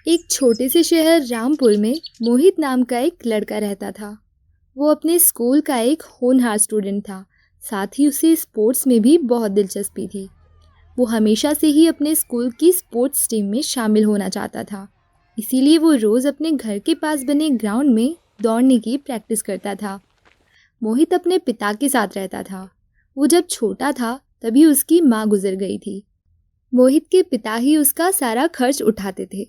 एक छोटे से शहर रामपुर में मोहित नाम का एक लड़का रहता था। वो अपने स्कूल का एक होनहार स्टूडेंट था। साथ ही उसे स्पोर्ट्स में भी बहुत दिलचस्पी थी। वो हमेशा से ही अपने स्कूल की स्पोर्ट्स टीम में शामिल होना चाहता था। इसीलिए वो रोज़ अपने घर के पास बने ग्राउंड में दौड़ने की प्रैक्टिस करता था। मोहित अपने पिता के साथ रहता था। वो जब छोटा था तभी उसकी माँ गुजर गई थी। मोहित के पिता ही उसका सारा खर्च उठाते थे,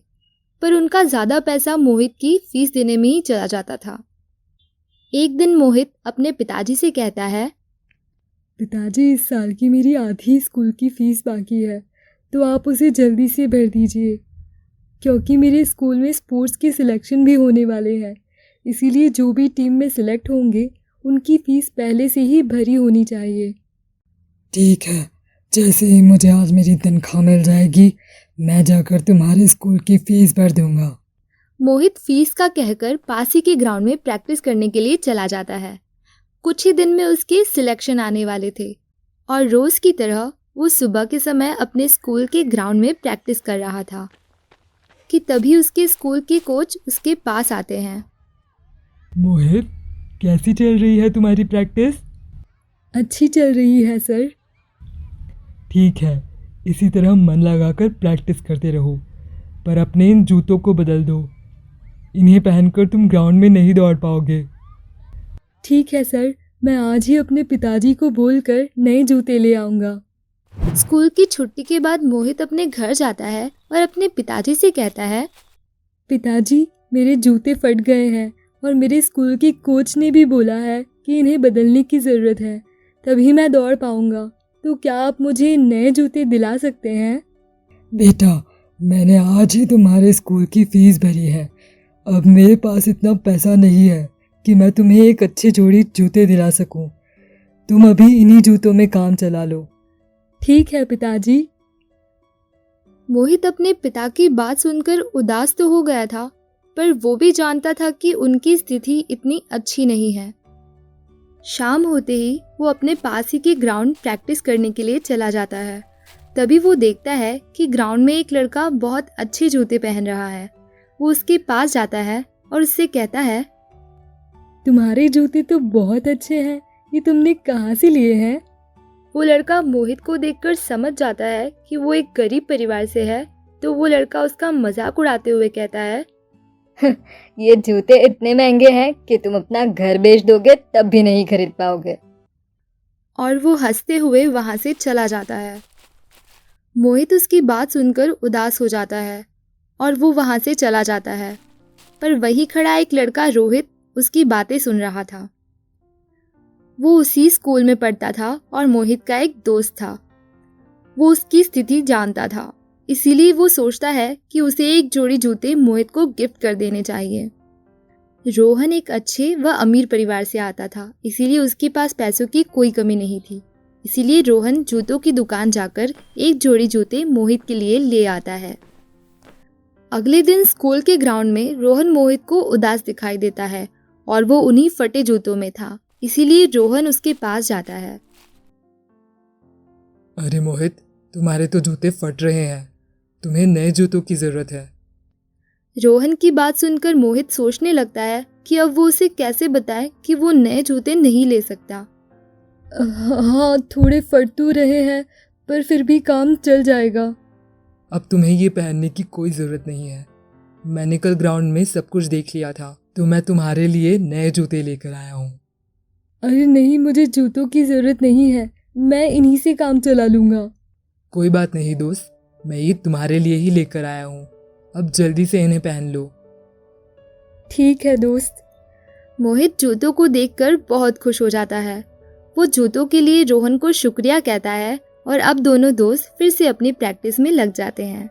पर उनका ज़्यादा पैसा मोहित की फीस देने में ही चला जाता था। एक दिन मोहित अपने पिताजी से कहता है, पिताजी, इस साल की मेरी आधी स्कूल की फ़ीस बाकी है, तो आप उसे जल्दी से भर दीजिए, क्योंकि मेरे स्कूल में स्पोर्ट्स के सिलेक्शन भी होने वाले हैं। इसीलिए जो भी टीम में सिलेक्ट होंगे उनकी फ़ीस पहले से ही भरी होनी चाहिए। ठीक है, जैसे ही मुझे आज मेरी तनख्वाह मिल जाएगी मैं जाकर तुम्हारे स्कूल की फ़ीस भर दूंगा। मोहित फीस का कहकर पास ही के ग्राउंड में प्रैक्टिस करने के लिए चला जाता है। कुछ ही दिन में उसके सिलेक्शन आने वाले थे और रोज़ की तरह वो सुबह के समय अपने स्कूल के ग्राउंड में प्रैक्टिस कर रहा था कि तभी उसके स्कूल के कोच उसके पास आते हैं। मोहित, कैसी चल रही है तुम्हारी प्रैक्टिस? अच्छी चल रही है सर। ठीक है, इसी तरह मन लगाकर प्रैक्टिस करते रहो, पर अपने इन जूतों को बदल दो। इन्हें पहनकर तुम ग्राउंड में नहीं दौड़ पाओगे। ठीक है सर, मैं आज ही अपने पिताजी को बोलकर नए जूते ले आऊँगा। स्कूल की छुट्टी के बाद मोहित अपने घर जाता है और अपने पिताजी से कहता है, पिताजी, मेरे जूते फट गए हैं और मेरे स्कूल की कोच ने भी बोला है कि इन्हें बदलने की ज़रूरत है, तभी मैं दौड़ पाऊँगा। तो क्या आप मुझे नए जूते दिला सकते हैं? बेटा, मैंने आज ही तुम्हारे स्कूल की फ़ीस भरी है। अब मेरे पास इतना पैसा नहीं है कि मैं तुम्हें एक अच्छे जोड़ी जूते दिला सकूं। तुम अभी इन्हीं जूतों में काम चला लो। ठीक है पिताजी। मोहित अपने पिता की बात सुनकर उदास तो हो गया था, पर वो भी जानता था कि उनकी स्थिति इतनी अच्छी नहीं है। शाम होते ही वो अपने पास ही के ग्राउंड प्रैक्टिस करने के लिए चला जाता है। तभी वो देखता है कि ग्राउंड में एक लड़का बहुत अच्छे जूते पहन रहा है। वो उसके पास जाता है और उससे कहता है, तुम्हारे जूते तो बहुत अच्छे हैं, ये तुमने कहाँ से लिए हैं? वो लड़का मोहित को देखकर समझ जाता है कि वो एक गरीब परिवार से है, तो वो लड़का उसका मजाक उड़ाते हुए कहता है, ये जूते इतने महंगे हैं कि तुम अपना घर बेच दोगे तब भी नहीं खरीद पाओगे। और वो हंसते हुए वहां से चला जाता है। मोहित उसकी बात सुनकर उदास हो जाता है और वो वहां से चला जाता है, पर वहीं खड़ा एक लड़का रोहित उसकी बातें सुन रहा था। वो उसी स्कूल में पढ़ता था और मोहित का एक दोस्त था। वो उसकी स्थिति जानता था, इसीलिए वो सोचता है कि उसे एक जोड़ी जूते मोहित को गिफ्ट कर देने चाहिए। रोहन एक अच्छे व अमीर परिवार से आता था, इसीलिए उसके पास पैसों की कोई कमी नहीं थी। इसीलिए रोहन जूतों की दुकान जाकर एक जोड़ी जूते मोहित के लिए ले आता है। अगले दिन स्कूल के ग्राउंड में रोहन मोहित को उदास दिखाई देता है और वो उन्हीं फटे जूतों में था। इसीलिए रोहन उसके पास जाता है। अरे मोहित, तुम्हारे तो जूते फट रहे हैं, तुम्हें नए जूतों की ज़रूरत है। रोहन की बात सुनकर मोहित सोचने लगता है कि अब वो उसे कैसे बताए कि वो नए जूते नहीं ले सकता। हाँ, थोड़े फट तो रहे हैं, पर फिर भी काम चल जाएगा। अब तुम्हें ये पहनने की कोई ज़रूरत नहीं है। मैंने कल ग्राउंड में सब कुछ देख लिया था, तो मैं तुम्हारे लिए नए जूते लेकर आया हूँ। अरे नहीं, मुझे जूतों की ज़रूरत नहीं है, मैं इन्हीं से काम चला लूँगा। कोई बात नहीं दोस्त, मैं ये तुम्हारे लिए ही लेकर आया हूँ। अब जल्दी से इन्हें पहन लो। ठीक है दोस्त। मोहित जूतों को देखकर बहुत खुश हो जाता है। वो जूतों के लिए रोहन को शुक्रिया कहता है और अब दोनों दोस्त फिर से अपनी प्रैक्टिस में लग जाते हैं।